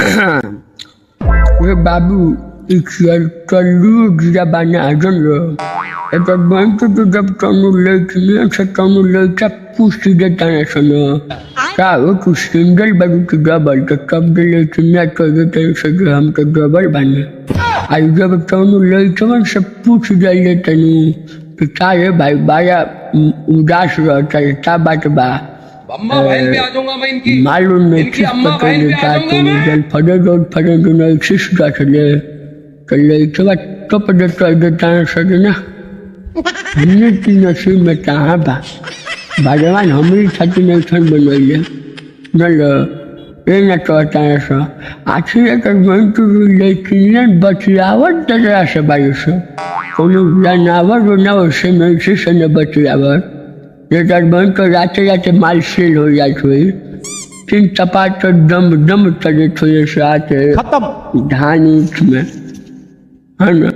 Oi, Babu, ich alto dia banana. É para banco do deputado no leite, nem se está no leite, é possível estar nessa não. Tá, eu costumo dar barulho de trabalho, que acaba de leite, minha coisa tem que gram de trabalho, banana. Aí o deputado no leite, mas se possível leite no que tá aí, vai o gasto, tá bate ba. मालूम नहीं किस पता लेता तो जल फटे तो नहीं किस का चले चले इतना तो पता चल देता है सके ना हमने की नसीब में कहाँ बा भगवान हमारी छाती नहीं छन बनाई है नल ये न कहता है सो आखिर एक घंटे लेकिन बचियावत तरह से बारिश कोनो जानवर ना उससे नहीं से न बचियावत ये बंद तो जाते जाते माल सेल हो जाते तीन चपाट दम दम तले थोड़े से आते खत्म धान ऊँच में है ना